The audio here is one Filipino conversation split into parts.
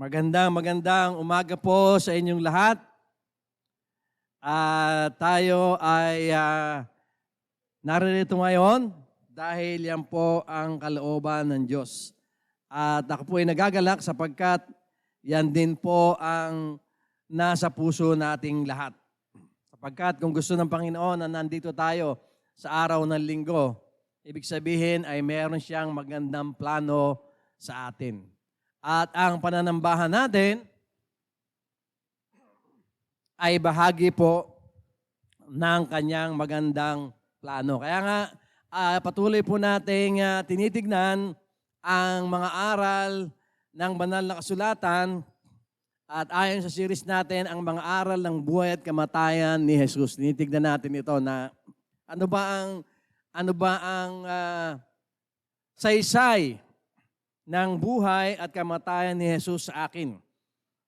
Magandang umaga po sa inyong lahat. Tayo ay naririto ngayon dahil yan po ang kalooban ng Diyos. At ako po ay nagagalak sapagkat yan din po ang nasa puso nating lahat. Sapagkat kung gusto ng Panginoon na nandito tayo sa araw ng linggo, ibig sabihin ay meron siyang magandang plano sa atin. At ang pananambahan natin ay bahagi po ng kanyang magandang plano. Kaya nga, patuloy po nating tinitignan ang mga aral ng banal na kasulatan at ayon sa series natin, ang mga aral ng buhay at kamatayan ni Jesus. Tinitignan natin ito na ano ba ang saysay ng buhay at kamatayan ni Jesus sa akin.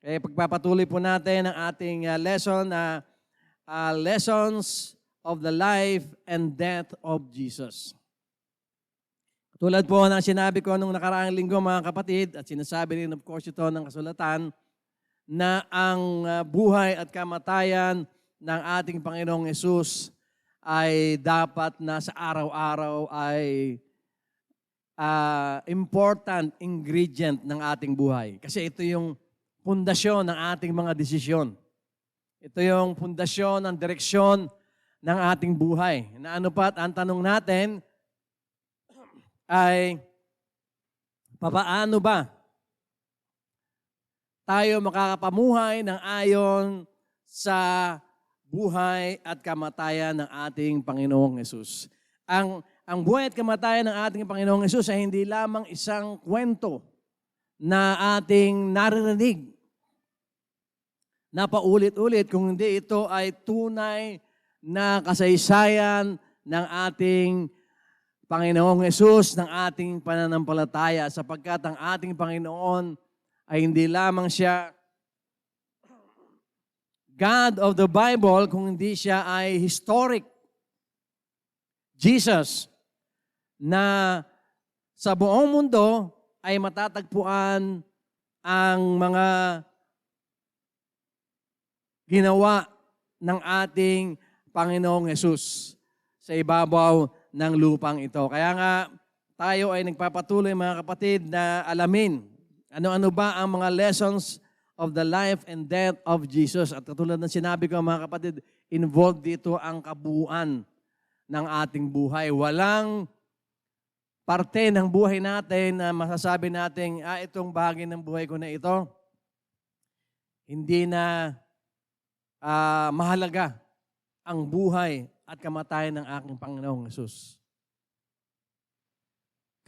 Kaya pagpapatuloy po natin ang ating lesson na Lessons of the Life and Death of Jesus. Tulad po ng sinabi ko nung nakaraang linggo mga kapatid, at sinasabi rin of course ito ng kasulatan, na ang buhay at kamatayan ng ating Panginoong Jesus ay dapat na sa araw-araw ay important ingredient ng ating buhay. Kasi ito yung pundasyon ng ating mga desisyon. Ito yung pundasyon ng direksyon ng ating buhay. Na ano pat, ang tanong natin ay, papaano ba tayo makakapamuhay ng ayon sa buhay at kamatayan ng ating Panginoong Hesus? Ang buhay at kamatayan ng ating Panginoong Hesus ay hindi lamang isang kwento na ating naririnig na paulit-ulit, kung hindi ito ay tunay na kasaysayan ng ating Panginoong Hesus, ng ating pananampalataya, sapagkat ang ating Panginoon ay hindi lamang siya God of the Bible, kung hindi siya ay historic Jesus na sa buong mundo ay matatagpuan ang mga ginawa ng ating Panginoong Hesus sa ibabaw ng lupang ito. Kaya nga tayo ay nagpapatuloy mga kapatid na alamin ano-ano ba ang mga lessons of the life and death of Jesus. At katulad ng sinabi ko mga kapatid, involved dito ang kabuuan ng ating buhay. Walang parte ng buhay natin na masasabi natin, itong bahagi ng buhay ko na ito, hindi na mahalaga ang buhay at kamatayan ng aking Panginoong Hesus.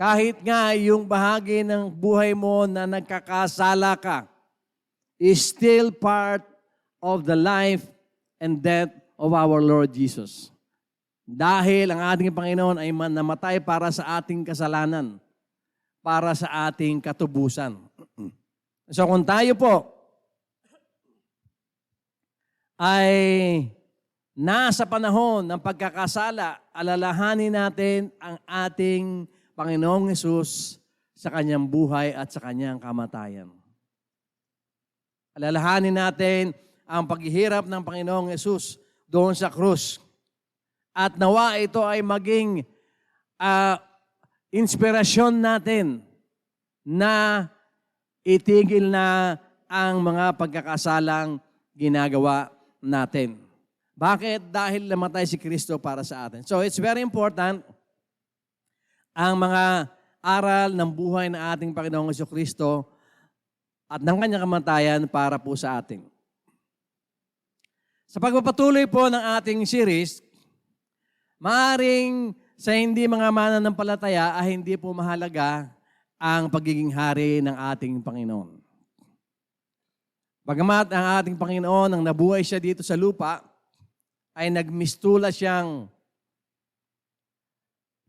Kahit nga yung bahagi ng buhay mo na nagkakasala ka, is still part of the life and death of our Lord Jesus. Dahil ang ating Panginoon ay namatay para sa ating kasalanan, para sa ating katubusan. So kung tayo po ay nasa panahon ng pagkakasala, alalahanin natin ang ating Panginoong Hesus sa kanyang buhay at sa kanyang kamatayan. Alalahanin natin ang paghihirap ng Panginoong Hesus doon sa krus. At nawa ito ay maging inspirasyon natin na itigil na ang mga pagkakasalang ginagawa natin. Bakit? Dahil namatay si Kristo para sa atin. So it's very important ang mga aral ng buhay ng ating Panginoong Jesucristo at ng kanyang kamatayan para po sa atin. Sa pagpapatuloy po ng ating series, maaring sa hindi mga mananampalataya ay hindi po mahalaga ang pagiging hari ng ating Panginoon. Bagamat ang ating Panginoon, nang nabuhay siya dito sa lupa, ay nagmistula siyang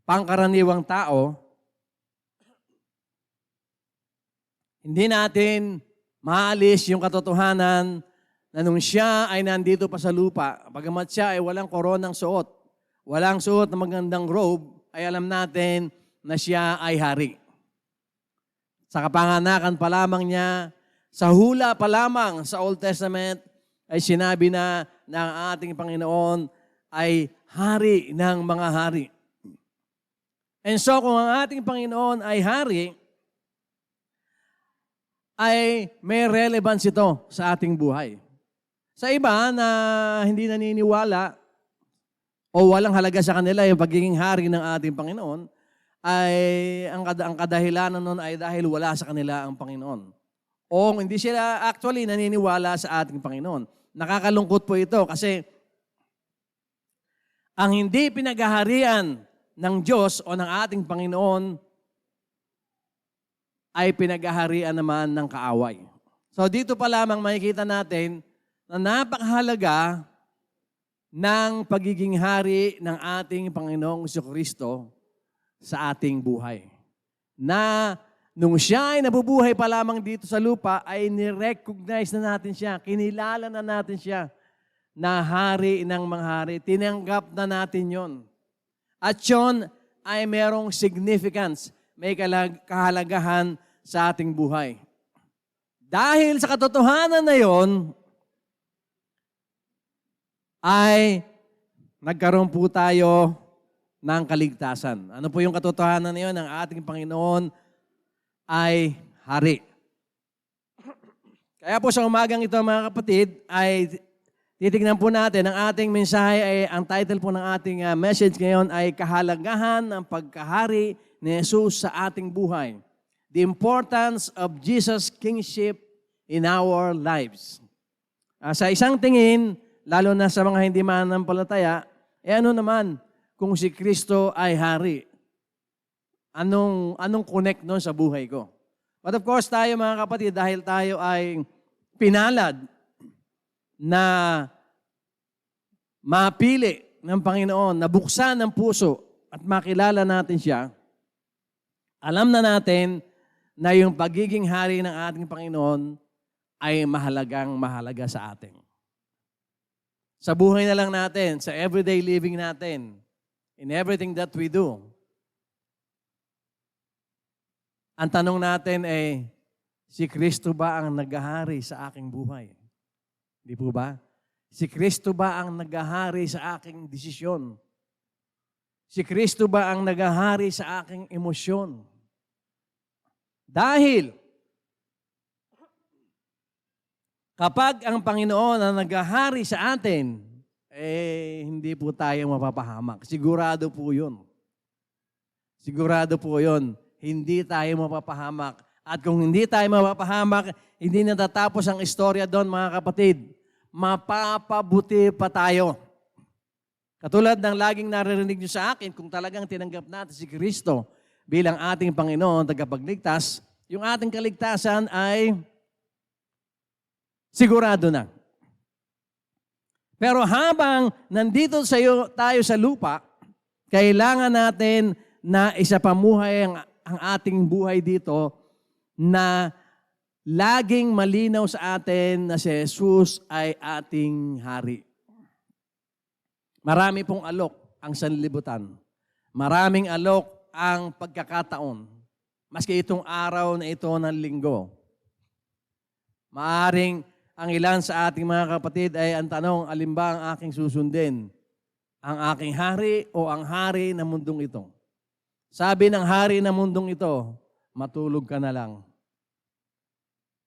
pangkaraniwang tao, hindi natin maalis yung katotohanan na nung siya ay nandito pa sa lupa, bagamat siya ay walang koronang suot, walang suot na magandang robe, ay alam natin na siya ay hari. Sa kapanganakan pa lamang niya, Sa hula pa lamang sa Old Testament ay sinabi na ng ating Panginoon ay hari ng mga hari. And so kung ang ating Panginoon ay hari, ay may relevance ito sa ating buhay. Sa iba na hindi naniniwala o walang halaga sa kanila yung pagiging hari ng ating Panginoon, ay ang kadahilanan nun ay dahil wala sa kanila ang Panginoon. O hindi sila actually naniniwala sa ating Panginoon. Nakakalungkot po ito kasi ang hindi pinaghaharian ng Diyos o ng ating Panginoon ay pinaghaharian naman ng kaaway. So dito pa lamang makikita natin na napakahalaga ng pagiging hari ng ating Panginoong Jesucristo sa ating buhay. Na nung siya ay nabubuhay pa lamang dito sa lupa, ay nirecognize na natin siya, kinilala na natin siya na hari ng mga hari. Tinanggap na natin yon. At yon ay merong significance, may kahalagahan sa ating buhay. Dahil sa katotohanan na yon, ay nagkaroon po tayo ng kaligtasan. Ano po yung katotohanan na yun? Ang ating Panginoon ay hari. Kaya po sa umagang ito mga kapatid, ay titignan po natin, ang ating mensahe ay, ang title po ng ating message ngayon ay kahalagahan ng pagkahari ni Jesus sa ating buhay. The importance of Jesus' kingship in our lives. Sa isang tingin, lalo na sa mga hindi mananampalataya, ano naman kung si Kristo ay hari? Anong connect nun sa buhay ko? But of course, tayo mga kapatid, dahil tayo ay pinalad na mapili ng Panginoon, nabuksan ng puso at makilala natin siya, alam na natin na yung pagiging hari ng ating Panginoon ay mahalaga sa atin. Sa buhay na lang natin, sa everyday living natin, in everything that we do. Ang tanong natin ay, si Kristo ba ang naghahari sa aking buhay? Di po ba? Si Kristo ba ang naghahari sa aking desisyon? Si Kristo ba ang naghahari sa aking emosyon? Dahil, kapag ang Panginoon ang naghahari sa atin, hindi po tayo mapapahamak. Sigurado po yun. Sigurado po yun. Hindi tayo mapapahamak. At kung hindi tayo mapapahamak, hindi natatapos ang istorya doon, mga kapatid. Mapapabuti pa tayo. Katulad ng laging naririnig nyo sa akin, kung talagang tinanggap natin si Kristo bilang ating Panginoon, tagapagligtas, yung ating kaligtasan ay sigurado na. Pero habang nandito tayo sa lupa, kailangan natin na isapamuhay ang ating buhay dito na laging malinaw sa atin na si Jesus ay ating hari. Marami pong alok ang sanlibutan. Maraming alok ang pagkakataon. Maski itong araw na ito ng linggo. Maaring ang ilan sa ating mga kapatid ay ang tanong, alin ba ang aking susundin? Ang aking hari o ang hari ng mundong ito? Sabi ng hari ng mundong ito, matulog ka na lang.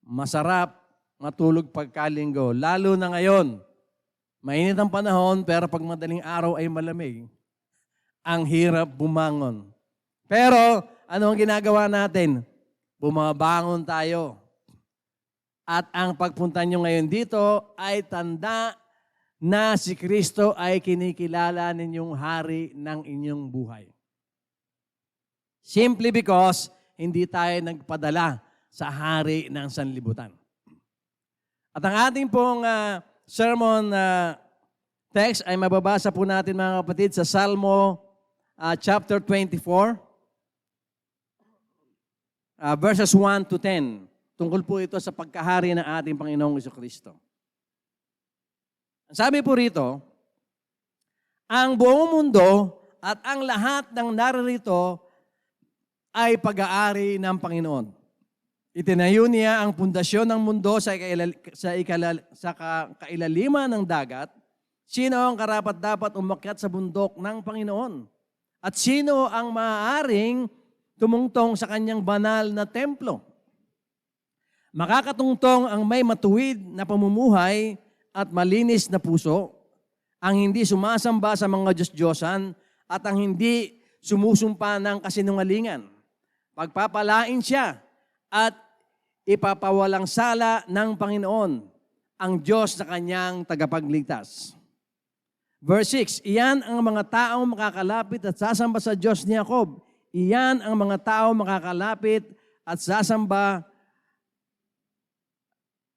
Masarap matulog pagkalinggo. Lalo na ngayon, mainit ang panahon pero pag madaling araw ay malamig. Ang hirap bumangon. Pero ano ang ginagawa natin? Bumabangon tayo. At ang pagpunta nyo ngayon dito ay tanda na si Kristo ay kinikilala ninyong hari ng inyong buhay. Simply because hindi tayo nagpadala sa hari ng sanlibutan. At ang ating pong sermon text ay mababasa po natin mga kapatid sa Salmo chapter 24, verses 1 to 10. Tungkol po ito sa pagkahari ng ating Panginoong Jesucristo. Sabi po rito, ang buong mundo at ang lahat ng naririto ay pag-aari ng Panginoon. Itinayo niya ang pundasyon ng mundo sa kailaliman ng dagat. Sino ang karapat-dapat umakyat sa bundok ng Panginoon? At sino ang maaaring tumungtong sa kanyang banal na templo? Makakatungtong ang may matuwid na pamumuhay at malinis na puso, ang hindi sumasamba sa mga Diyos-Diyosan at ang hindi sumusumpa ng kasinungalingan. Pagpapalain siya at ipapawalang sala ng Panginoon, ang Diyos na kanyang tagapagligtas. Verse 6, iyan ang mga taong makakalapit at sasamba sa Diyos ni Jacob. Iyan ang mga taong makakalapit at sasamba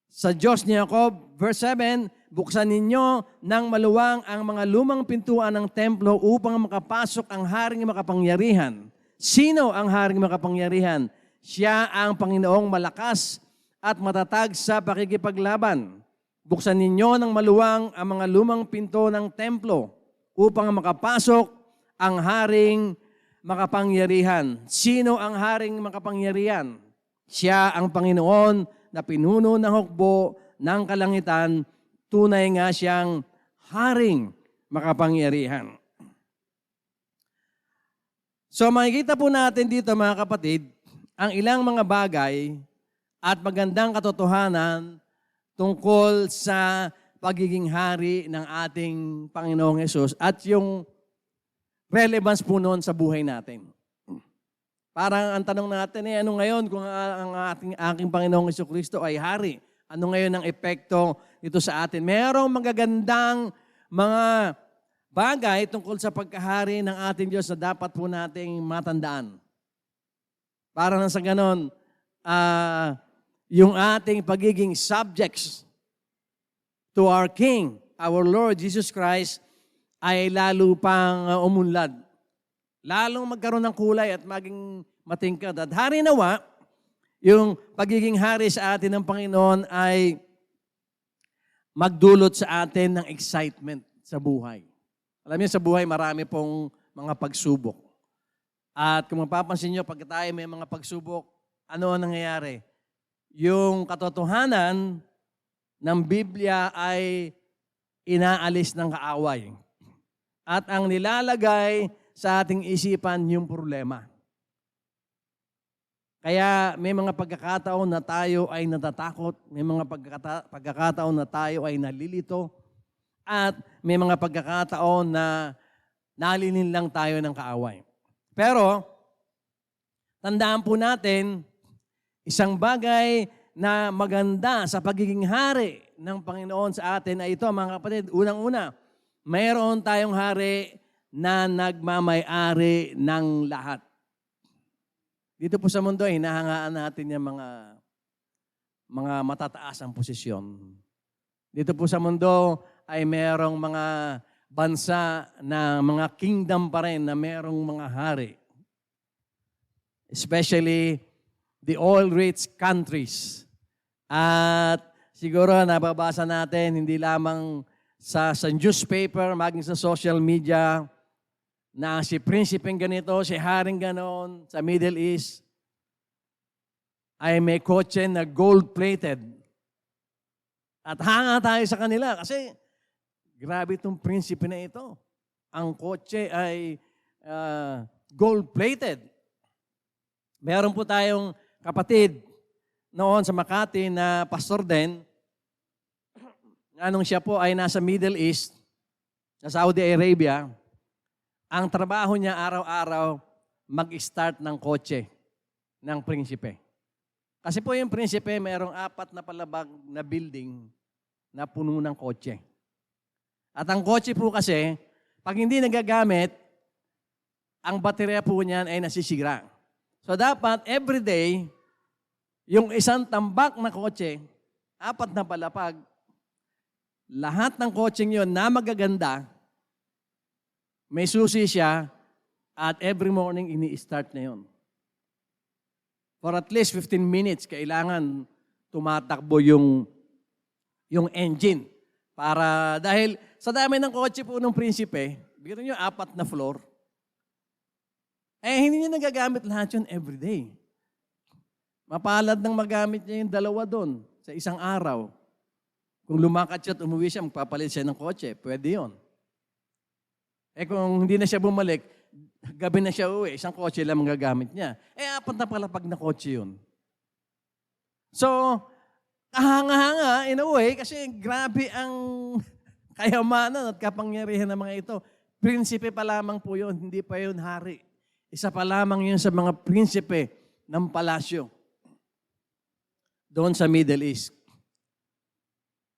sa Diyos ni Jacob. Verse 7, buksan ninyo ng maluwang ang mga lumang pintuan ng templo upang makapasok ang haring makapangyarihan. Sino ang haring makapangyarihan? Siya ang Panginoong malakas at matatag sa pakikipaglaban. Buksan ninyo ng maluwang ang mga lumang pinto ng templo upang makapasok ang haring makapangyarihan. Sino ang haring makapangyarihan? Siya ang Panginoon na pinuno ng hukbo ng kalangitan. Tunay nga siyang haring makapangyarihan. So makikita po natin dito mga kapatid, ang ilang mga bagay at magandang katotohanan tungkol sa pagiging hari ng ating Panginoong Hesus at yung relevance po noon sa buhay natin. Parang ang tanong natin ano ngayon kung ang aking Panginoong Hesukristo ay hari? Ano ngayon ang epekto nito sa atin? Merong magagandang mga bagay tungkol sa pagkahari ng ating Diyos na dapat po nating matandaan. Para na sa ganon, yung ating pagiging subjects to our King, our Lord Jesus Christ, ay lalo pang umunlad. Lalong magkaroon ng kulay at maging matingkad. At hari nawa, yung pagiging hari sa atin ng Panginoon ay magdulot sa atin ng excitement sa buhay. Alam niyo, sa buhay marami pong mga pagsubok. At kung mapapansin nyo, pag tayo may mga pagsubok, ano ang nangyayari? Yung katotohanan ng Biblia ay inaalis ng kaaway. At ang nilalagay sa ating isipan yung problema. Kaya may mga pagkakataon na tayo ay natatakot, may mga pagkakataon na tayo ay nalilito, at may mga pagkakataon na nalilin lang tayo ng kaaway. Pero, tandaan po natin, isang bagay na maganda sa pagiging hari ng Panginoon sa atin ay ito, mga kapatid. Unang-una, mayroon tayong hari na nagmamay-ari ng lahat. Dito po sa mundo, hinahangaan natin yung mga matataas ang posisyon. Dito po sa mundo ay mayroong mga bansa na mga kingdom pa rin na mayroong mga hari. Especially the oil-rich countries. At siguro nababasa natin hindi lamang sa newspaper, maging sa social media, na si prinsipeng ganito, si haring ganon sa Middle East, ay may kotse na gold-plated. At hanga tayo sa kanila kasi grabe itong prinsipe na ito. Ang kotse ay gold-plated. Meron po tayong kapatid noon sa Makati na pastor din. Anong siya po ay nasa Middle East, sa Saudi Arabia. Ang trabaho niya araw-araw mag-start ng kotse ng prinsipe. Kasi po yung prinsipe, mayroong 4 na palabag na building na puno ng kotse. At ang kotse po kasi, pag hindi nagagamit, ang baterya po niyan ay nasisira. So dapat everyday, yung isang tambak na kotse, 4 na palapag, lahat ng kotseng yun na magaganda, may susi siya, at every morning ini-start na yun. For at least 15 minutes, kailangan tumatakbo yung engine. Dahil sa dami ng kotse po ng prinsipe, biro nyo 4 na floor, hindi niya nagagamit lahat yun everyday. Mapalad nang magamit niya yung dalawa doon sa isang araw. Kung lumakad siya at umuwi siya, magpapalit siya ng kotse, pwede yun. Kung hindi na siya bumalik, gabi na siya uwi, isang kotse lang magagamit niya. Apat na palapag na kotse yun. So, kahanga-hanga in a way, kasi grabe ang kayamanan at kapangyarihan ng mga ito. Prinsipe pa lamang po yun, hindi pa yun hari. Isa pa lamang yun sa mga prinsipe ng palasyo doon sa Middle East.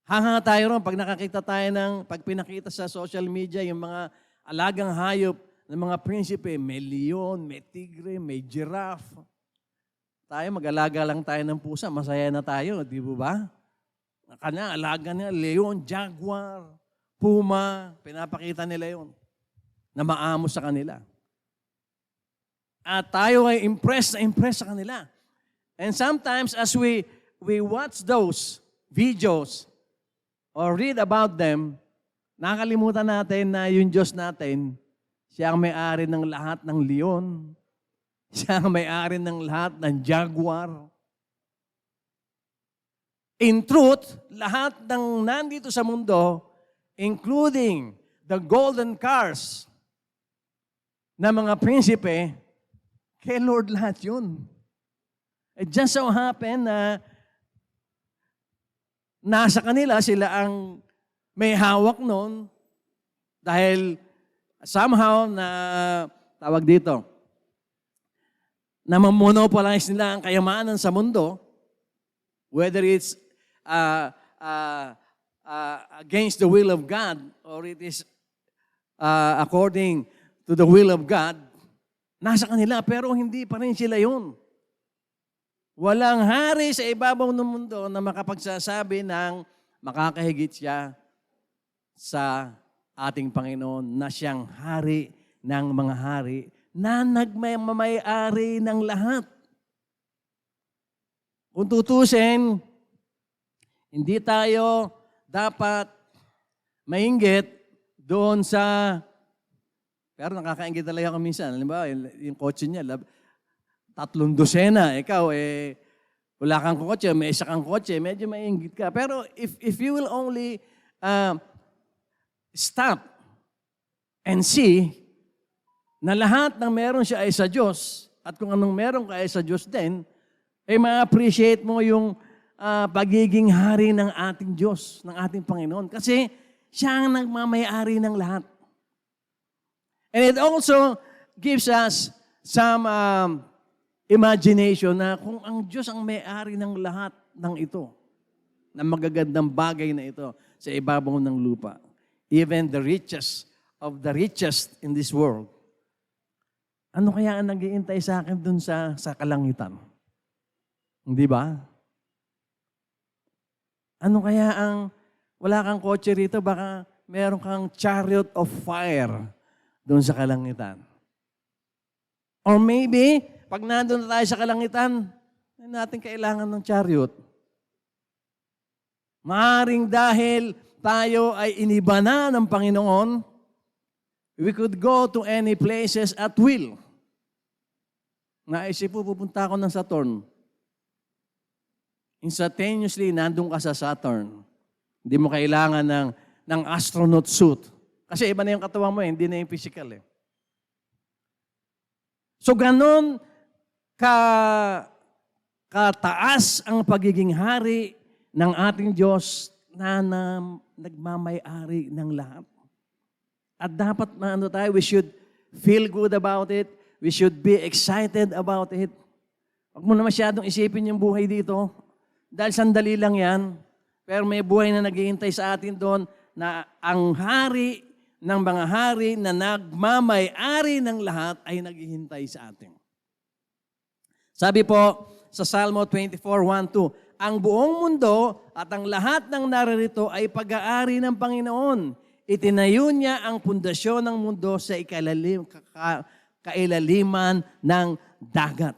Hanga tayo ron pag nakakita tayo pag pinakita sa social media yung mga alagang hayop ng mga prinsipe, may leon, may tigre, may giraffe. Tayo mag-alaga lang tayo ng pusa, masaya na tayo, di ba? Kanya, alaga niya, leon, jaguar, puma, pinapakita nila yon na maamo sa kanila. At tayo ay impressed sa kanila. And sometimes as we watch those videos or read about them, nakalimutan natin na yung Diyos natin, siya ang may-ari ng lahat ng leon. Siya ang may-ari ng lahat ng jaguar. In truth, lahat ng nandito sa mundo, including the golden cars na mga prinsipe, kay Lord lahat yun. It just so happened na nasa kanila sila ang may hawak noon dahil somehow na tawag dito, na mamonopolize nila ang kayamanan sa mundo, whether it's against the will of God or it is according to the will of God, nasa kanila pero hindi pa rin sila yun. Walang hari sa ibabaw ng mundo na makapagsasabi ng makakahigit siya sa ating Panginoon na siyang hari ng mga hari na nagmamay-ari ng lahat. Kung tutusin, hindi tayo dapat mainggit doon sa, pero nakakainggit talaga ako minsan. Halimbawa, yung kotse niya, 3 dosena. Ikaw, wala kang kotse, may isa kang kotse, medyo mainggit ka. Pero if you will only stop and see na lahat ng meron siya ay sa Diyos at kung anong meron ka ay sa Diyos din, ma-appreciate mo yung pagiging hari ng ating Diyos, ng ating Panginoon. Kasi siya ang nagmamay-ari ng lahat. And it also gives us some imagination na kung ang Diyos ang may-ari ng lahat ng ito, ng magagandang bagay na ito sa ibabaw ng lupa, even the richest of the richest in this world, ano kaya ang nag-iintay sa akin dun sa kalangitan? Hindi ba? Ano kaya ang, wala kang kotse rito, baka meron kang chariot of fire dun sa kalangitan. Or maybe, pag nandun na tayo sa kalangitan, hindi natin kailangan ng chariot. Maaring dahil tayo ay iniba na ng Panginoon, we could go to any places at will. Naisip po, pupunta ako ng Saturn. Instantaneously, nandun ka sa Saturn. Hindi mo kailangan ng astronaut suit. Kasi iba na yung katawan mo, hindi na yung physical. So, ganon kataas ang pagiging hari ng ating Diyos na nagmamay-ari ng lahat. At dapat we should feel good about it. We should be excited about it. Huwag mo na masyadong isipin yung buhay dito. Dahil sandali lang yan. Pero may buhay na naghihintay sa atin doon na ang hari ng mga hari na nagmamay-ari ng lahat ay naghihintay sa atin. Sabi po sa Salmo 24:1-2, ang buong mundo at ang lahat ng naririto ay pag-aari ng Panginoon. Itinayo niya ang pundasyon ng mundo sa kailaliman ng dagat.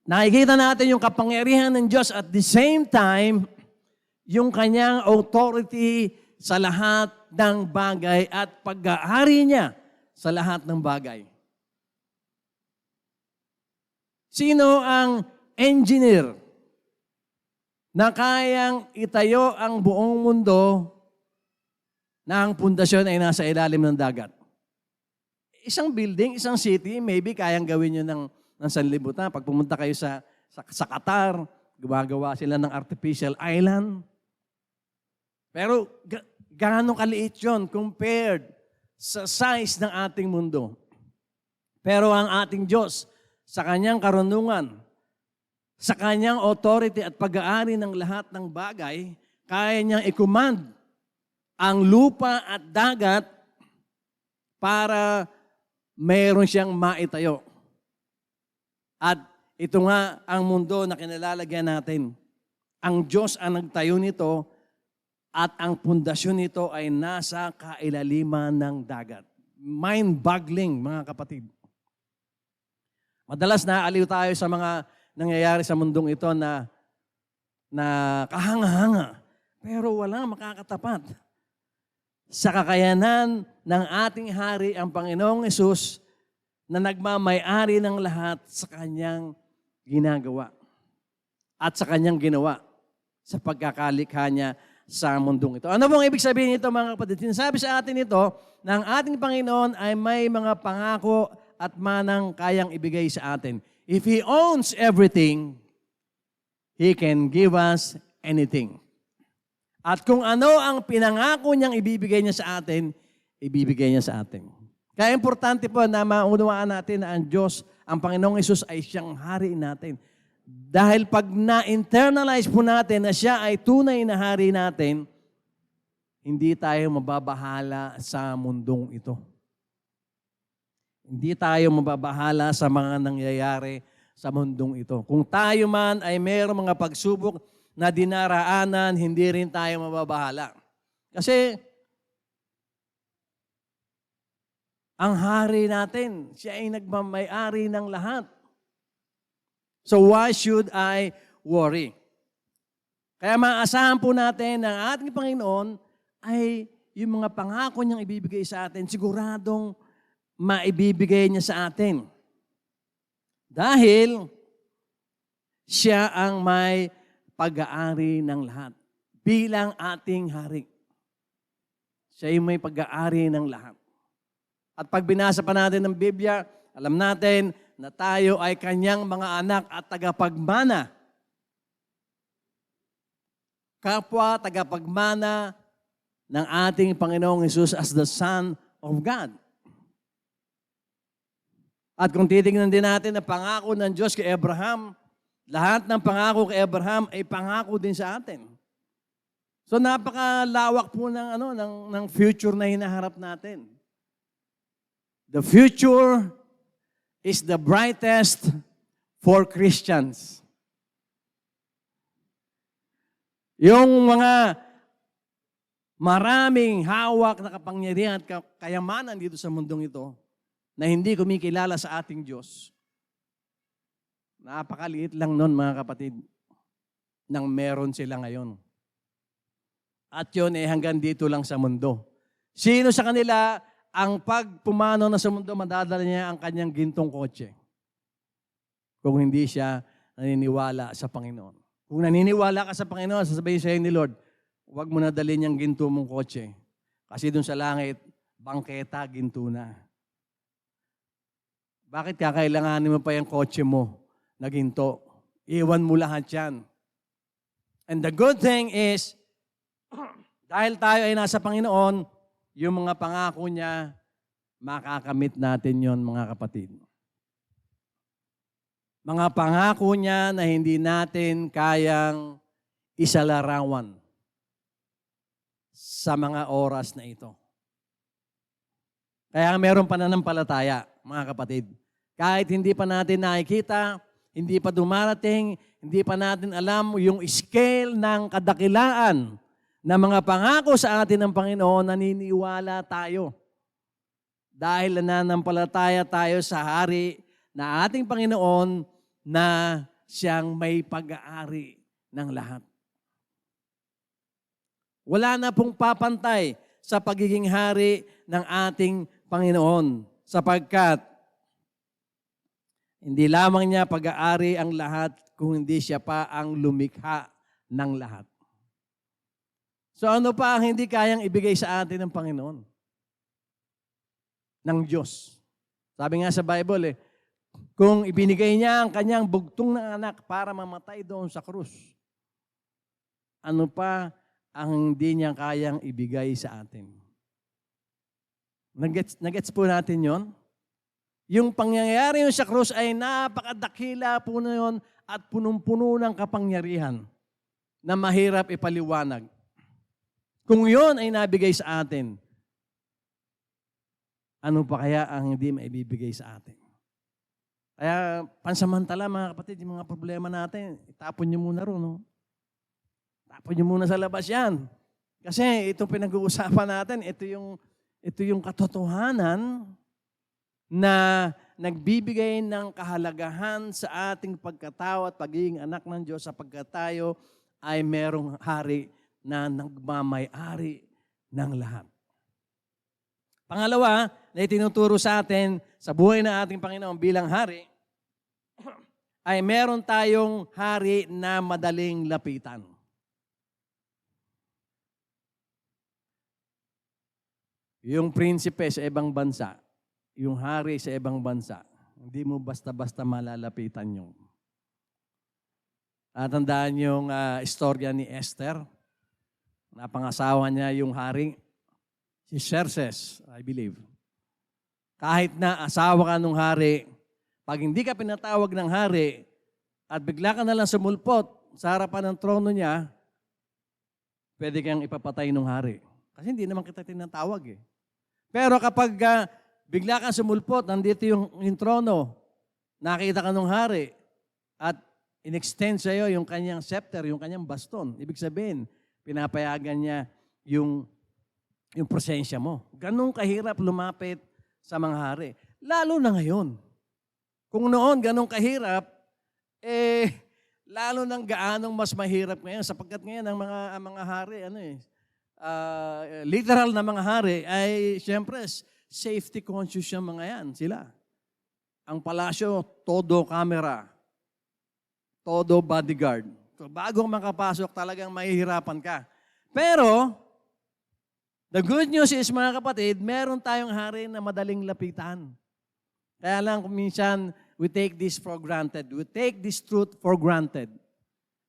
Nakikita natin yung kapangyarihan ng Diyos at the same time, yung kanyang authority sa lahat ng bagay at pag-aari niya sa lahat ng bagay. Sino ang engineer na kayang itayo ang buong mundo na ang pundasyon ay nasa ilalim ng dagat? Isang building, isang city, maybe kayang gawin yun ng sanlibutan. Pag pumunta kayo sa Qatar, gumagawa sila ng artificial island. Pero gaano kaliit yun compared sa size ng ating mundo. Pero ang ating Diyos, sa kanyang karunungan, sa kanyang authority at pag-aari ng lahat ng bagay, kaya niyang i-command ang lupa at dagat para mayroon siyang maitayo. At ito nga ang mundo na kinalalagyan natin. Ang Diyos ang nagtayo nito at ang pundasyon nito ay nasa kailaliman ng dagat. Mind-boggling, mga kapatid. Madalas naaaliw tayo sa mga nangyayari sa mundong ito na kahanga-hanga. Pero walang makakatapat sa kakayanan ng ating hari, ang Panginoong Hesus, na nagmamay-ari ng lahat sa kanyang ginagawa at sa kanyang ginawa sa pagkakalikha niya sa mundong ito. Ano bang ibig sabihin nito, mga kapatid? Sinasabi sa atin ito na ang ating Panginoon ay may mga pangako at manang kayang ibigay sa atin. If He owns everything, He can give us anything. At kung ano ang pinangako niyang ibibigay niya sa atin, ibibigay niya sa atin. Kaya importante po na maunawaan natin na ang Diyos, ang Panginoong Hesus ay siyang hari natin. Dahil pag na-internalize po natin na siya ay tunay na hari natin, hindi tayo mababahala sa mundong ito. Hindi tayo mababahala sa mga nangyayari sa mundong ito. Kung tayo man ay mayroong mga pagsubok na dinaraanan, hindi rin tayo mababahala. Kasi ang hari natin, siya ay nagmamay-ari ng lahat. So why should I worry? Kaya maasahan po natin na ang ating Panginoon ay yung mga pangako niyang ibibigay sa atin, siguradong maibibigay niya sa atin. Dahil siya ang may pag-aari ng lahat bilang ating hari. Siya yung may pag-aari ng lahat. At pag binasa pa natin ng Biblia, alam natin na tayo ay kanyang mga anak at tagapagmana. Kapwa tagapagmana ng ating Panginoong Hesus as the Son of God. At kung titingnan din natin ang pangako ng Diyos kay Abraham, lahat ng pangako kay Abraham ay pangako din sa atin. So napakalawak po ng future na hinaharap natin. The future is the brightest for Christians. Yung mga maraming hawak na kapangyarihan at kayamanan dito sa mundong ito na hindi kumikilala sa ating Diyos, napakaliit lang nun, mga kapatid, nang meron sila ngayon. At yun hanggang dito lang sa mundo. Sino sa kanila ang pagpumano na sa mundo, madadala niya ang kanyang gintong kotse? Kung hindi siya naniniwala sa Panginoon. Kung naniniwala ka sa Panginoon, sasabihin sa'yo ni Lord, huwag mo na dalhin yung ginto mong kotse. Kasi dun sa langit, bangketa, ginto na. Bakit kakailanganin mo pa yung kotse mo na ginto? Iwan mo lahat yan. And the good thing is, dahil tayo ay nasa Panginoon, yung mga pangako niya, makakamit natin yon, mga kapatid. Mga pangako niya na hindi natin kayang isalarawan sa mga oras na ito. Kaya meron pananampalataya, mga kapatid. Kahit hindi pa natin nakikita, hindi pa dumarating, hindi pa natin alam yung scale ng kadakilaan na mga pangako sa atin ng Panginoon, naniniwala tayo. Dahil nananampalataya tayo sa hari na ating Panginoon na siyang may pag-aari ng lahat. Wala na pong papantay sa pagiging hari ng ating Panginoon sapagkat Hindi lamang niya pag-aari ang lahat kung hindi siya pa ang lumikha ng lahat. So ano pa ang hindi kayang ibigay sa atin ng Panginoon? Ng Diyos. Sabi nga sa Bible kung ibinigay niya ang kanyang bugtong na anak para mamatay doon sa krus, ano pa ang hindi niya kayang ibigay sa atin? Nagets po natin yon? Yung pangyayari yun sa krus ay napakadakila po na yun at punong-puno ng kapangyarihan na mahirap ipaliwanag. Kung yun ay nabigay sa atin, ano pa kaya ang hindi maibibigay sa atin? Kaya pansamantala mga kapatid, yung mga problema natin, itapon nyo muna ron. No? Tapon nyo muna sa labas yan. Kasi itong pinag-uusapan natin, ito yung katotohanan na nagbibigay ng kahalagahan sa ating pagkatao at pagiging anak ng Diyos sapagkat tayo ay merong hari na nagmamay-ari ng lahat. Pangalawa, na itinuturo sa atin sa buhay ng ating Panginoon bilang hari, ay meron tayong hari na madaling lapitan. Yung prinsipe sa ibang bansa, yung hari sa ibang bansa, hindi mo basta-basta malalapitan yung. Tandaan yung istorya ni Esther, napangasawa niya yung hari, si Xerxes, I believe. Kahit na asawa ka nung hari, pag hindi ka pinatawag ng hari at bigla ka na lang sumulpot sa harapan ng trono niya, pwede kang ipapatay ng hari. Kasi hindi naman kita tinatawag Pero kapag bigla kang sumulpot, nandito yung trono, nakita ka ng hari at in-extend sa iyo yung kanyang scepter, yung kanyang baston. Ibig sabihin, pinapayagan niya yung presensya mo. Ganun kahirap lumapit sa mga hari. Lalo na ngayon. Kung noon ganun kahirap, lalo nang gaanong mas mahirap ngayon sapagkat ngayon ang mga hari, literal na mga hari ay siyempre safety conscious yung mga yan, sila. Ang palasyo, todo camera, todo bodyguard. So bago makapasok talagang mahihirapan ka. Pero, the good news is mga kapatid, meron tayong hari na madaling lapitan. Kaya lang kung minsan, we take this for granted. We take this truth for granted.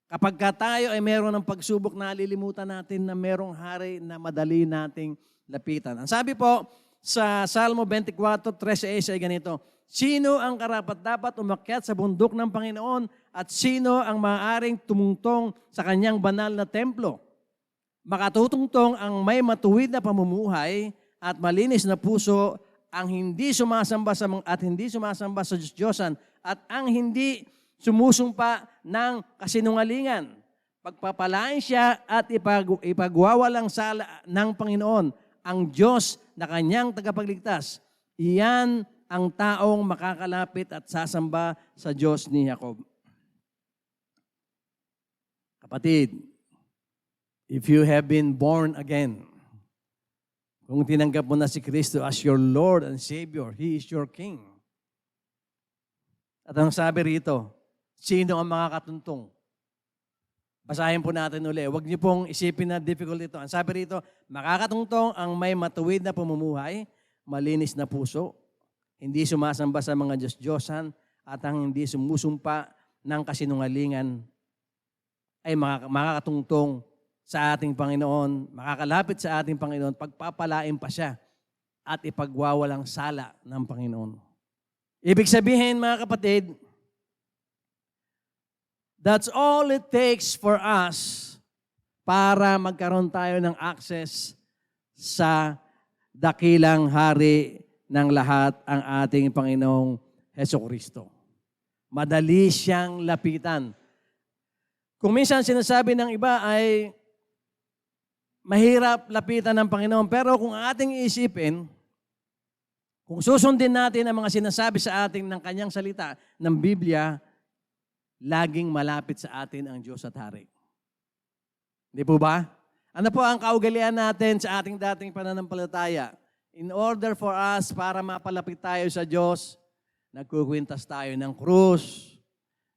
Kapag tayo ay meron ng pagsubok, nalilimutan natin na merong hari na madali nating lapitan. Ang sabi po sa Salmo 24:13 ay ganito, sino ang karapat-dapat umakyat sa bundok ng Panginoon at sino ang maaaring tumungtong sa kanyang banal na templo? Makatutungtong ang may matuwid na pamumuhay at malinis na puso ang hindi sumasamba sa Diyos-Diyosan at ang hindi sumusumpa ng kasinungalingan. Pagpapalain siya at ipagwawalang sala ng Panginoon, ang Diyos na kanyang tagapagligtas. Iyan ang taong makakalapit at sasamba sa Diyos ni Jacob. Kapatid, if you have been born again, kung tinanggap mo na si Kristo as your Lord and Savior, He is your King. At ang sabi rito, sino ang makakatuntong? Basahin po natin uli. Huwag niyo pong isipin na difficult ito. Ang sabi rito, makakatungtong ang may matuwid na pamumuhay, malinis na puso, hindi sumasamba sa mga Diyos-Diyosan, at ang hindi sumusumpa ng kasinungalingan ay makakatungtong sa ating Panginoon, makakalapit sa ating Panginoon, pagpapalain pa siya at ipagwawalang sala ng Panginoon. Ibig sabihin, mga kapatid, that's all it takes for us para magkaroon tayo ng access sa dakilang hari ng lahat, ang ating Panginoong Hesukristo. Madali siyang lapitan. Kung minsan sinasabi ng iba ay mahirap lapitan ng Panginoon, pero kung ating isipin, kung susundin natin ang mga sinasabi sa atin ng kanyang salita ng Biblia, laging malapit sa atin ang Diyos at Hari. Hindi po ba? Ano po ang kaugalian natin sa ating dating pananampalataya? In order for us para mapalapit tayo sa Diyos, nagkukwintas tayo ng krus.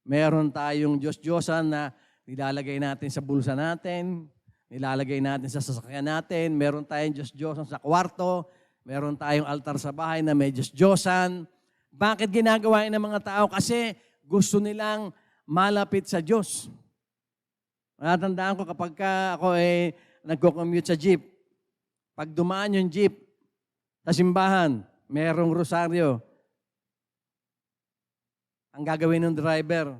Meron tayong Diyos-Diyosan na nilalagay natin sa bulsa natin, nilalagay natin sa sasakyan natin, meron tayong Diyos-Diyosan sa kwarto, meron tayong altar sa bahay na may Diyos-Diyosan. Bakit ginagawa ng mga tao? Kasi gusto nilang malapit sa Diyos. Natandaan ko kapag ako nagko-commute sa jeep, pag dumaan yung jeep sa simbahan, merong rosaryo. Ang gagawin ng driver,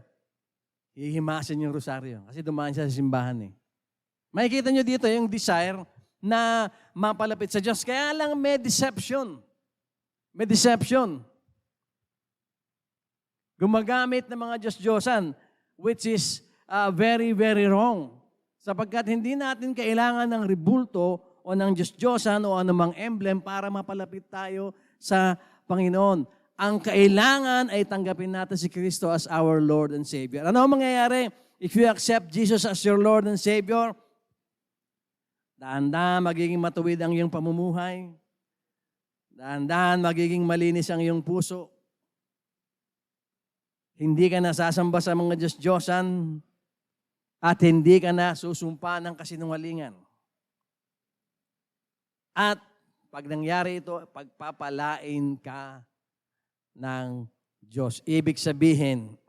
hihimasin yung rosaryo kasi dumaan siya sa simbahan. Makikita nyo dito yung desire na mapalapit sa Diyos. Kaya lang may deception. May deception. Gumagamit ng mga Diyos-Diyosan, which is very, very wrong. Sapagkat hindi natin kailangan ng rebulto o ng Diyos-Diyosan o anumang emblem para mapalapit tayo sa Panginoon. Ang kailangan ay tanggapin natin si Kristo as our Lord and Savior. Ano ang mangyayari if you accept Jesus as your Lord and Savior? Dahan-dahan magiging matuwid ang iyong pamumuhay. Dahan-dahan magiging malinis ang iyong puso. Hindi ka nasasamba sa mga Diyos-Diyosan at hindi ka na susumpa ng kasinungalingan. At pag nangyari ito, pagpapalain ka ng Diyos. Ibig sabihin,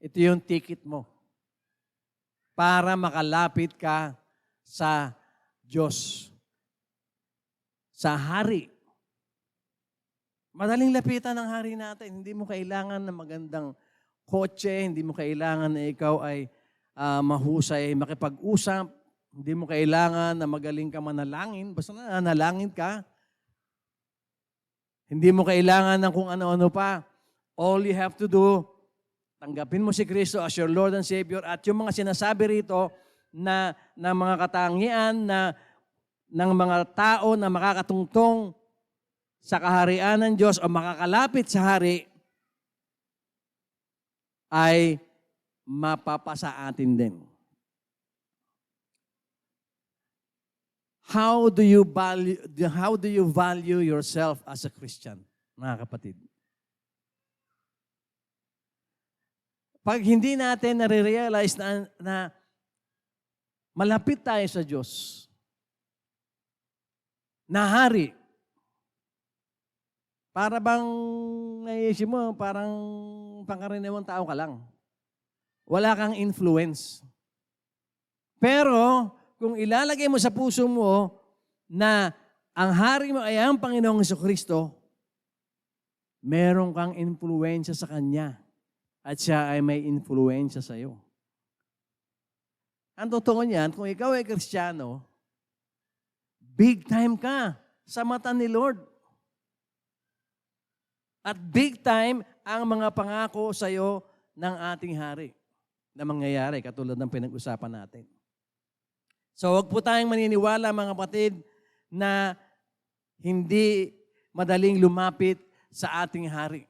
ito yung ticket mo para makalapit ka sa Diyos, sa Hari. Madaling lapitan ng Hari natin. Hindi mo kailangan ng magandang kotse, hindi mo kailangan na ikaw ay mahusay, makipag-usap, hindi mo kailangan na magaling ka manalangin, basta nanalangin ka. Hindi mo kailangan ng kung ano-ano pa. All you have to do, tanggapin mo si Kristo as your Lord and Savior at yung mga sinasabi rito na mga katangian ng mga tao na makakatungtong sa kaharian ng Diyos o makakalapit sa Hari, ay mapapasa atin din. How do you value yourself as a Christian, mga kapatid? Pag hindi natin nare-realize na malapit tayo sa Diyos, na Hari, para bang naisip mo, parang pangkaraniwang tao ka lang. Wala kang influence. Pero, kung ilalagay mo sa puso mo na ang Hari mo ay ang Panginoong Jesucristo, meron kang influensya sa Kanya at siya ay may influensya sa iyo. Ang totoo niyan, kung ikaw ay Kristiyano, big time ka sa mata ni Lord. At big time ang mga pangako sa iyo ng ating Hari na mangyayari katulad ng pinag-usapan natin. So huwag po tayong maniniwala mga kapatid na hindi madaling lumapit sa ating Hari.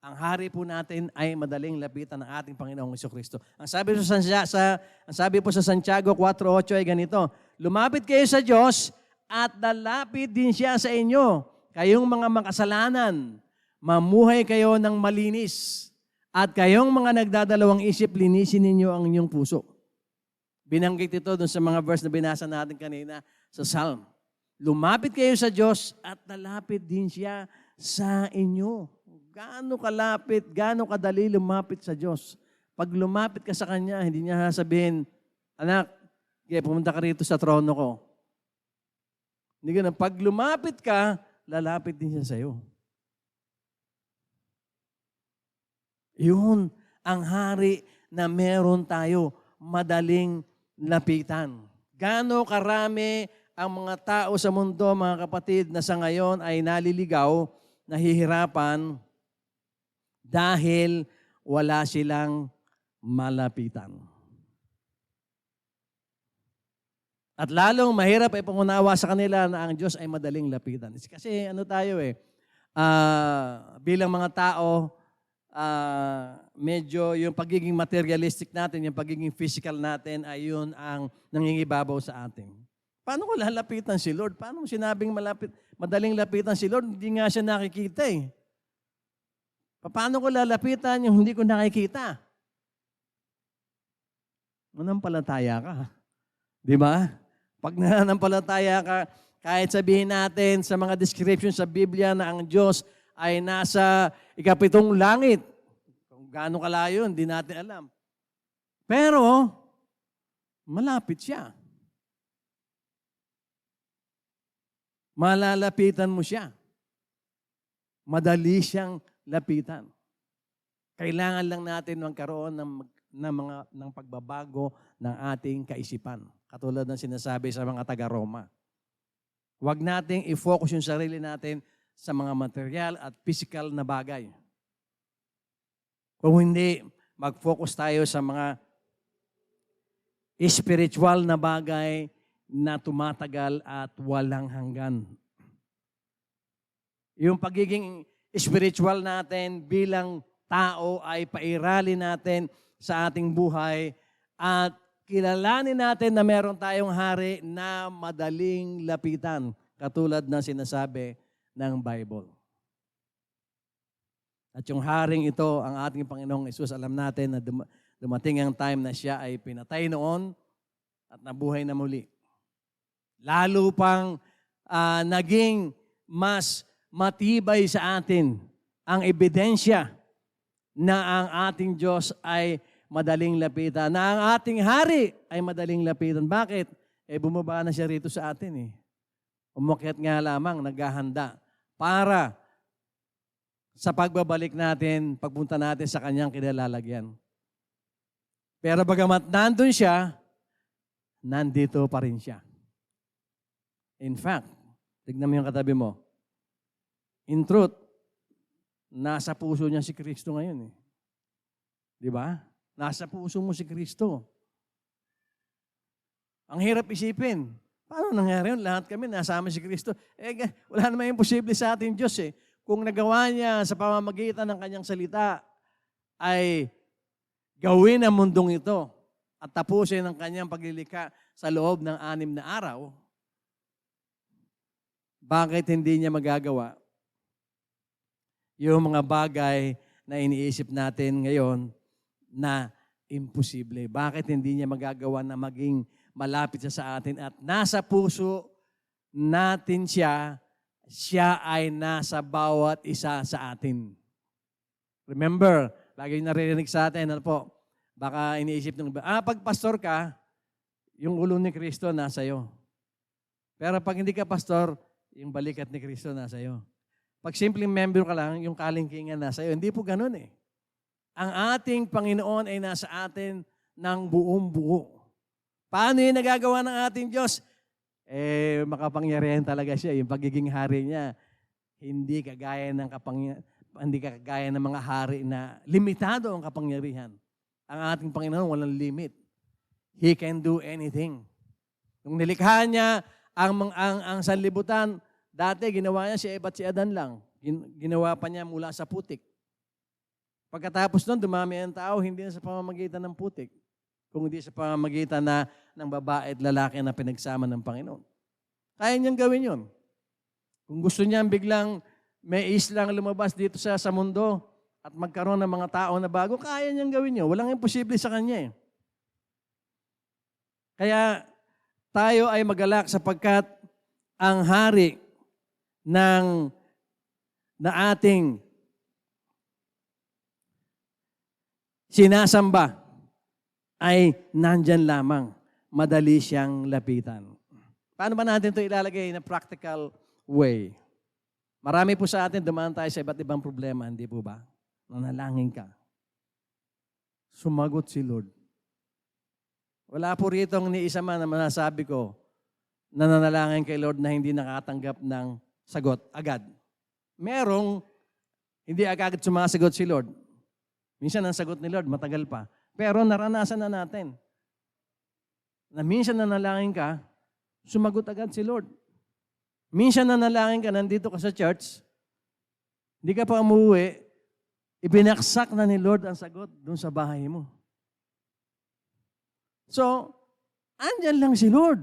Ang Hari po natin ay madaling lapitan ng ating Panginoong Jesucristo. Ang sabi po sa Santiago 4:8 ay ganito, lumapit kayo sa Diyos at lalapit din siya sa inyo. Kayong mga makasalanan, mamuhay kayo ng malinis. At kayong mga nagdadalawang isip, linisin ninyo ang inyong puso. Binanggit ito dun sa mga verse na binasa natin kanina sa Psalm. Lumapit kayo sa Diyos at lalapit din siya sa inyo. Gaano kalapit, gaano kadali lumapit sa Diyos. Pag lumapit ka sa Kanya, hindi niya sasabihin, anak, pumunta ka rito sa trono ko. Hindi ganun. Pag lumapit ka, lalapit din siya sa iyo. Yun ang Hari na meron tayo madaling lapitan. Gaano karami ang mga tao sa mundo, mga kapatid, na sa ngayon ay naliligaw, nahihirapan, dahil wala silang malapitan. At lalong mahirap ay pangunawa sa kanila na ang Diyos ay madaling lapitan. Kasi bilang mga tao, medyo yung pagiging materialistic natin, yung pagiging physical natin, ay yun ang nangingibabaw sa atin. Paano ko lalapitan si Lord? Paano mo sinabing madaling lapitan si Lord? Hindi nga siya nakikita eh. Paano ko lalapitan yung hindi ko nakikita? Manampalataya ka. Di ba? Pag nananampalataya ka, kahit sabihin natin sa mga description sa Biblia na ang Diyos ay nasa ikapitong langit. Kung gaano kalayo, hindi natin alam. Pero, malapit siya. Malalapitan mo siya. Madali siyang lapitan. Kailangan lang natin magkaroon ng pagbabago ng ating kaisipan. Katulad ng sinasabi sa mga taga-Roma. Huwag nating i-focus yung sarili natin sa mga material at physical na bagay. Kung hindi, mag-focus tayo sa mga spiritual na bagay na tumatagal at walang hanggan. Yung pagiging spiritual natin bilang tao ay pairali natin sa ating buhay at kilalanin natin na meron tayong hari na madaling lapitan, katulad na sinasabi ng Bible. At yung haring ito, ang ating Panginoong Hesus, alam natin na dumating ang time na siya ay pinatay noon at nabuhay na muli. Lalo pang naging mas matibay sa atin ang ebidensya na ang ating Diyos ay madaling lapitan, na ang ating hari ay madaling lapitan. Bakit? Bumaba na siya rito sa atin. Umakyat nga lamang, naghahanda para sa pagbabalik natin, pagpunta natin sa kanyang kinalalagyan. Pero bagamat nandun siya, nandito pa rin siya. In fact, tignan mo yung katabi mo. In truth, nasa puso niya si Kristo ngayon. Di ba? Nasa puso mo si Kristo. Ang hirap isipin. Paano nangyari yun? Lahat kami nasama si Kristo. Wala naman imposible sa ating Diyos . Kung nagawa niya sa pamamagitan ng kanyang salita, ay gawin ang mundong ito at tapusin ang kanyang paglilikha sa loob ng 6 na araw, bakit hindi niya magagawa yung mga bagay na iniisip natin ngayon na imposible? Bakit hindi niya magagawa na maging malapit siya sa atin at nasa puso natin siya, siya ay nasa bawat isa sa atin. Remember, lagi naririnig sa atin, ano po, baka iniisip ng iba, pag pastor ka, yung ulo ni Kristo nasa iyo. Pero pag hindi ka pastor, yung balikat ni Kristo nasa iyo. Pag simpleng member ka lang, yung kalingkingan nasa iyo. Hindi po ganun . Ang ating Panginoon ay nasa atin ng buong buo. Paano yung nagagawa ng ating Diyos? Makapangyarihan talaga siya. Yung pagiging hari niya, hindi kagaya ng mga hari na limitado ang kapangyarihan. Ang ating Panginoon walang limit. He can do anything. Nung nilikha niya ang sanlibutan, dati ginawa niya si Eva at si Adan lang. Ginawa pa niya mula sa putik. Pagkatapos nun, dumami ang tao, hindi na sa pamamagitan ng putik, kung hindi sa pamamagitan ng babae at lalaki na pinagsama ng Panginoon. Kaya niyang gawin yun. Kung gusto niyang biglang may islang lumabas dito sa mundo at magkaroon ng mga tao na bago, kaya niyang gawin yun. Walang imposible sa kanya . Kaya tayo ay magalak sapagkat ang hari na ating sinasamba ay nandyan lamang. Madali siyang lapitan. Paano ba natin ito ilalagay na practical way? Marami po sa atin, dumaan tayo sa iba't ibang problema, hindi po ba? Nanalangin ka. Sumagot si Lord. Wala po rito ni isa man na masasabi ko na nanalangin kay Lord na hindi nakatanggap ng sagot agad. Merong hindi agad sumasagot si Lord. Minsan ang sagot ni Lord, matagal pa. Pero naranasan na natin na minsan nanalangin ka, sumagot agad si Lord. Minsan nanalangin ka, nandito ka sa church, hindi ka pa umuwi, ibinaksak na ni Lord ang sagot doon sa bahay mo. So, andyan lang si Lord.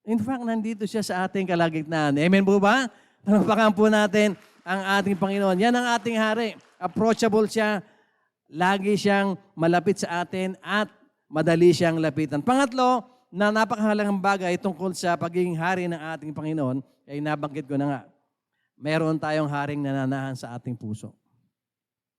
In fact, nandito siya sa ating kalagitnaan. Amen po ba? Panampakan po natin ang ating Panginoon. Yan ang ating hari. Approachable siya. Lagi siyang malapit sa atin at madali siyang lapitan. Pangatlo, na napakahalagang bagay tungkol sa pagiging hari ng ating Panginoon, ay nabanggit ko na nga, meron tayong haring nananahan sa ating puso.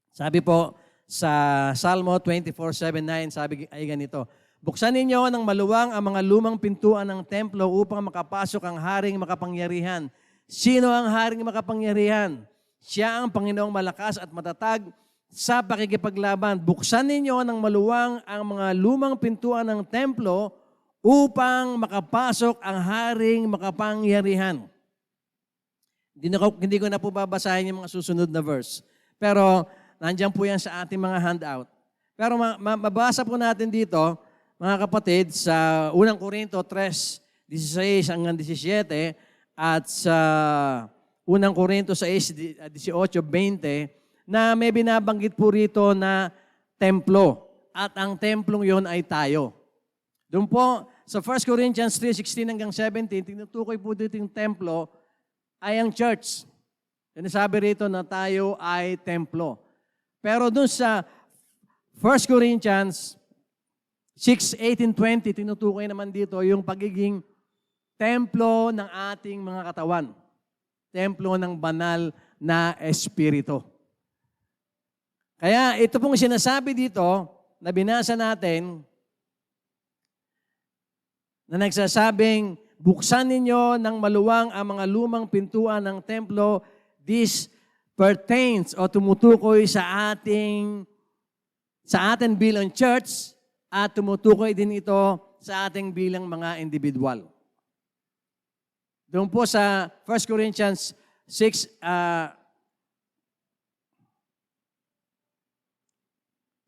Sabi po sa Salmo 24:7-9, sabi ay ganito, buksan ninyo ng maluwang ang mga lumang pintuan ng templo upang makapasok ang haring makapangyarihan. Sino ang haring makapangyarihan? Siya ang Panginoong malakas at matatag sa pakikipaglaban. Buksan ninyo ng maluwang ang mga lumang pintuan ng templo upang makapasok ang haring makapangyarihan. Hindi ko na po babasahin yung mga susunod na verse. Pero nandiyan po yan sa ating mga handout. Pero mabasa po natin dito, mga kapatid, sa 1 Corinto 3:16 hanggang 17 at sa 1 Corinto 6:18-20 na may binabanggit po rito na templo. At ang templong yon ay tayo. Doon po, sa 1 Corinthians 3:16 hanggang 17, tinutukoy po dito yung templo ay ang church. Sinasabi rito na tayo ay templo. Pero doon sa 1 Corinthians 6:18-20, tinutukoy naman dito yung pagiging templo ng ating mga katawan. Templo ng banal na espiritu. Kaya ito pong sinasabi dito na binasa natin, na nagsasabing, buksan ninyo ng maluwang ang mga lumang pintuan ng templo. This pertains o tumutukoy sa atin bilang church at tumutukoy din ito sa ating bilang mga individual. Doon po sa 1 Corinthians 6,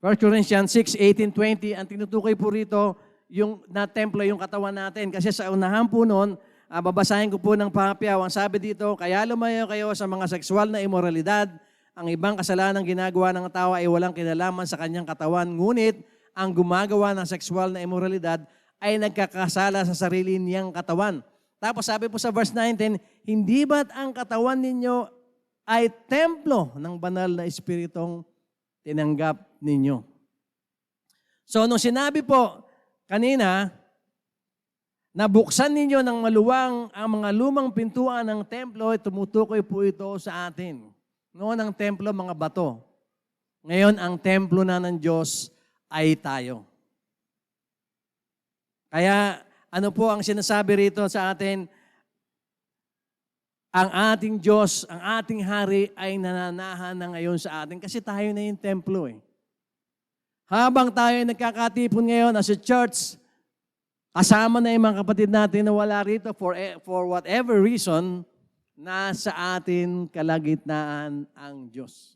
1 Corinthians 6:18-20, ang tinutukoy po rito, yung na templo yung katawan natin. Kasi sa unahan po noon, babasahin ko po ng pahapiaw. Ang sabi dito, kaya lumayo kayo sa mga sexual na imoralidad. Ang ibang kasalanang ginagawa ng tao ay walang kinalaman sa kanyang katawan. Ngunit, ang gumagawa ng sexual na imoralidad ay nagkakasala sa sarili niyang katawan. Tapos sabi po sa verse 19, hindi ba't ang katawan ninyo ay templo ng banal na espiritong tinanggap ninyo? So, nung sinabi po kanina, nabuksan ninyo ng maluwang ang mga lumang pintuan ng templo, tumutukoy po ito sa atin. Noon ang templo, mga bato. Ngayon, ang templo na ng Diyos ay tayo. Kaya, ano po ang sinasabi rito sa atin? Ang ating Diyos, ang ating hari ay nananahan na ngayon sa atin kasi tayo na yung templo eh. Habang tayo nagkakatipon ngayon as a church, kasama na yung mga kapatid natin na wala rito for whatever reason, nasa atin kalagitnaan ang Diyos.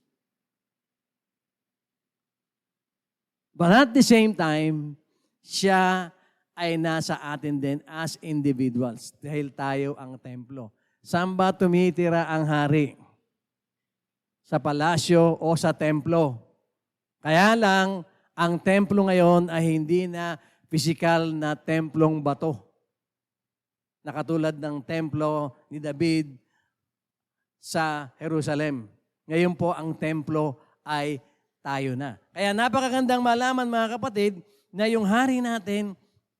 But at the same time, siya ay nasa atin din as individuals dahil tayo ang templo. Saan ba tumitira ang hari? Sa palasyo o sa templo? Kaya lang, ang templo ngayon ay hindi na physical na templong bato. Na katulad ng templo ni David sa Jerusalem. Ngayon po ang templo ay tayo na. Kaya napakagandang malaman mga kapatid na yung hari natin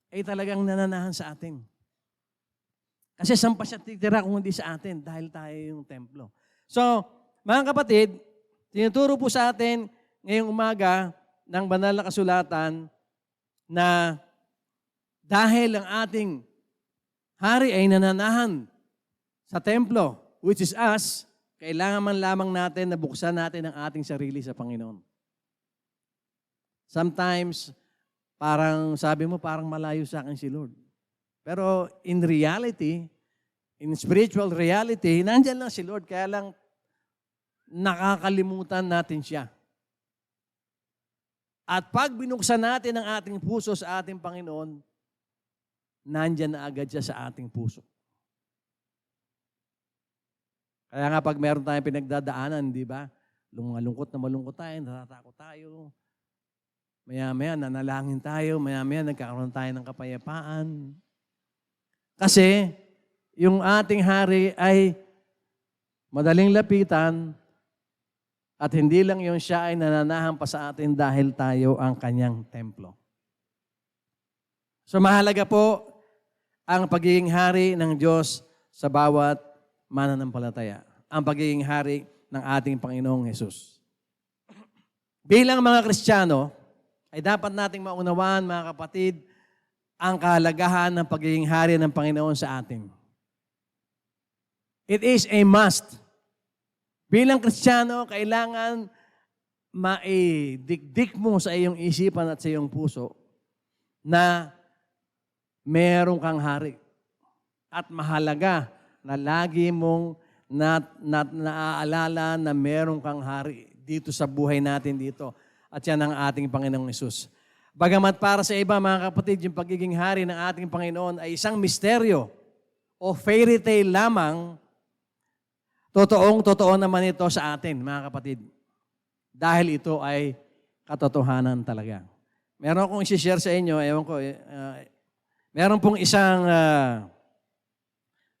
ay talagang nananahan sa atin. Kasi saan pa siya titira kung hindi sa atin dahil tayo yung templo. So, mga kapatid, tinuturo po sa atin ngayong umaga ng banal na kasulatan na dahil ang ating hari ay nananahan sa templo, which is us, kailangan man lamang natin na buksan natin ang ating sarili sa Panginoon. Sometimes, parang sabi mo, parang malayo sa akin si Lord. Pero in reality, in spiritual reality, nandyan lang si Lord, kaya lang nakakalimutan natin siya. At pag binuksan natin ang ating puso sa ating Panginoon, nandyan na agad siya sa ating puso. Kaya nga pag meron tayong pinagdadaanan, di ba? Malungkot na malungkot tayo, natatakot tayo. Maya-maya nanalangin tayo, maya-maya nagkakaroon tayo ng kapayapaan. Kasi yung ating hari ay madaling lapitan, at hindi lang yun, siya ay nananahan pa sa atin dahil tayo ang kanyang templo. So mahalaga po ang pagiging hari ng Diyos sa bawat mananampalataya. Ang pagiging hari ng ating Panginoong Hesus. Bilang mga Kristiyano, ay dapat nating maunawaan, mga kapatid, ang kahalagahan ng pagiging hari ng Panginoon sa atin. It is a must. Bilang Kristiyano, kailangan maidikdik mo sa iyong isipan at sa iyong puso na meron kang hari. At mahalaga na lagi mong naaalala na meron kang hari dito sa buhay natin dito. At yan ang ating Panginoong Hesus. Bagamat para sa iba, mga kapatid, yung pagiging hari ng ating Panginoon ay isang misteryo o fairy tale lamang, totoo naman ito sa atin, mga kapatid. Dahil ito ay katotohanan talaga. Meron akong isi-share sa inyo, ewan ko, meron pong isang,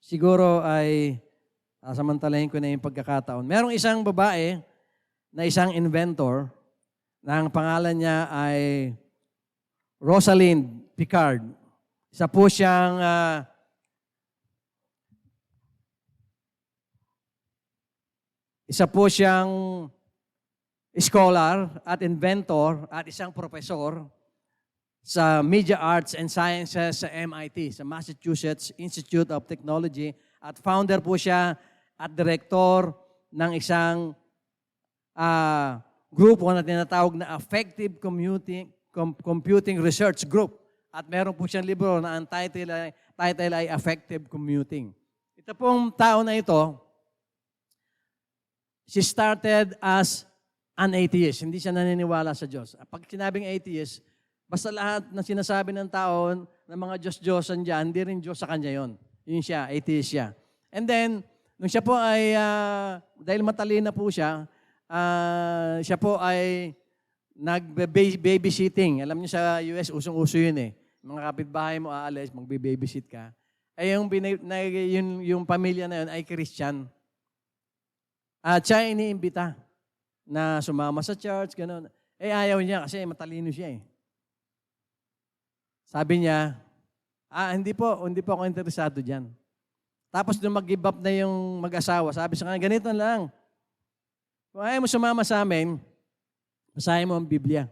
siguro ay, samantalahin ko na yung pagkakataon. Merong isang babae na isang inventor na ang pangalan niya ay Rosalind Picard. Isa po siyang scholar at inventor at isang profesor sa Media Arts and Sciences sa MIT, sa Massachusetts Institute of Technology, at founder po siya at direktor ng isang grupo na tinatawag na Affective Computing Research Group. At meron po siyang libro na ang title ay Affective Computing. Ito pong tao na ito, she started as an atheist. Hindi siya naniniwala sa Diyos. Pag sinabing atheist, basta lahat ng sinasabi ng tao ng mga Diyos-Diyosan dyan, hindi rin Diyos sa kanya yon. Yun siya, atheist siya. And then, nung siya po ay, dahil matalino po siya po ay nag-babysitting. Alam niyo sa US, usong-uso yun eh. Mga kapitbahay mo aalis, magbe-babysit ka. Ay yung pamilya na yun ay Christian. At siya iniimbita na sumama sa church, gano'n. Eh ayaw niya kasi matalino siya eh. Sabi niya, hindi po ako interesado dyan. Tapos nung mag-give up na yung mag-asawa, sabi sa kanya, ganito lang. Kung ayaw mo sumama sa amin, basahin mo ang Biblia.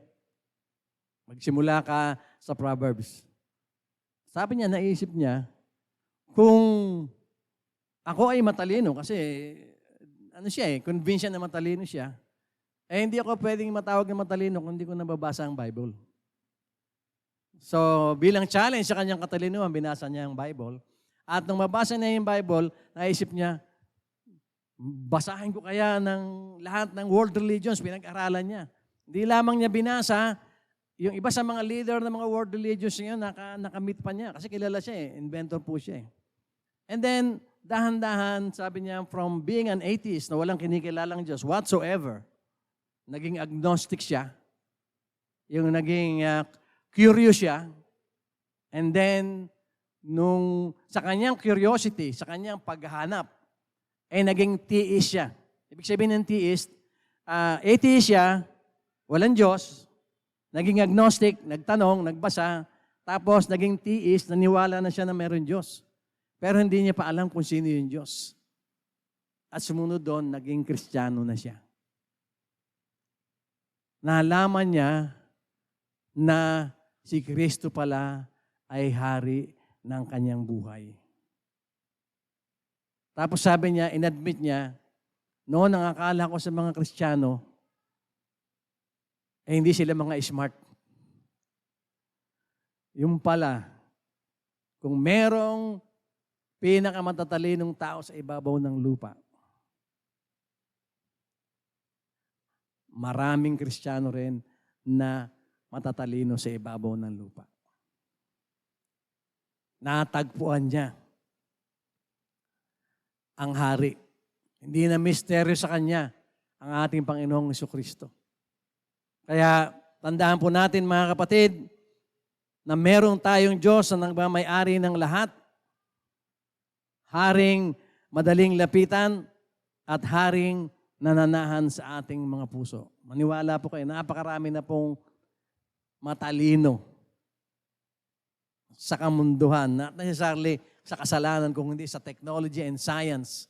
Magsimula ka sa Proverbs. Sabi niya, naisip niya, kung ako ay matalino, kasi convinced siya na matalino siya, hindi ako pwedeng matawag na matalino kung hindi ko nababasa ang Bible. So, bilang challenge sa kanyang katalinuhan, binasa niya ang Bible. At nung mabasa niya yung Bible, naisip niya, basahin ko kaya ng lahat ng world religions, pinag-aralan niya. Hindi lamang niya binasa, yung iba sa mga leader ng mga world religions niya, nakamit pa niya. Kasi kilala siya eh, inventor po siya eh. And then, dahan-dahan, sabi niya, from being an atheist na walang kinikilalang Diyos whatsoever, naging agnostic siya, yung naging curious siya, and then, sa kanyang curiosity, sa kanyang paghahanap, naging theist siya. Ibig sabihin ng theist, atheist siya, walang Diyos, naging agnostic, nagtanong, nagbasa, tapos naging theist, naniwala na siya na meron Diyos. Pero hindi niya pa alam kung sino yung Diyos. At sumunod doon, naging Kristiyano na siya. Nalaman niya na si Kristo pala ay hari ng kanyang buhay. Tapos sabi niya, inadmit niya, noon ang akala ko sa mga Kristiyano, hindi sila mga smart. Yung pala, kung merong pinakamatalinong tao sa ibabaw ng lupa, maraming Kristiyano rin na matatalino sa ibabaw ng lupa. Natagpuan niya ang hari. Hindi na misteryo sa kanya ang ating Panginoong Jesucristo. Kaya tandaan po natin mga kapatid na merong tayong Diyos na nagmamay-ari ng lahat. Haring madaling lapitan at haring nananahan sa ating mga puso. Maniwala po kayo, napakarami na pong matalino sa kamunduhan, not necessarily sa kasalanan, kung hindi sa technology and science.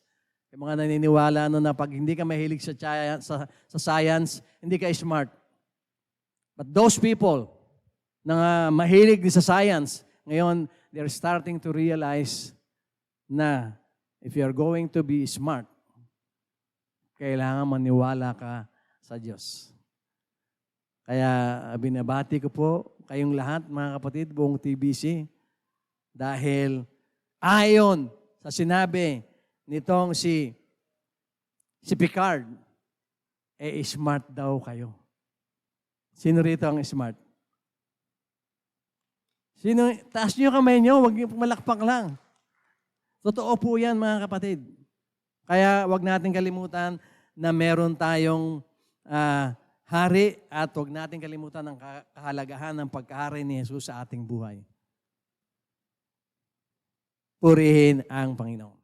Yung mga naniniwala na pag hindi ka mahilig sa science, hindi ka smart. But those people na mahilig sa science, ngayon, they're starting to realize na if you're going to be smart, kailangan maniwala ka sa Diyos. Kaya binabati ko po kayong lahat, mga kapatid, buong TBC, dahil ayon sa sinabi nitong si Picard, smart daw kayo. Sino rito ang smart? Sino? Taas niyo kamay niyo, huwag niyo malakpak lang. Totoo po yan, mga kapatid. Kaya huwag natin kalimutan na meron tayong hari at huwag natin kalimutan ang kahalagahan ng pagkahari ni Jesus sa ating buhay. Purihin ang Panginoon.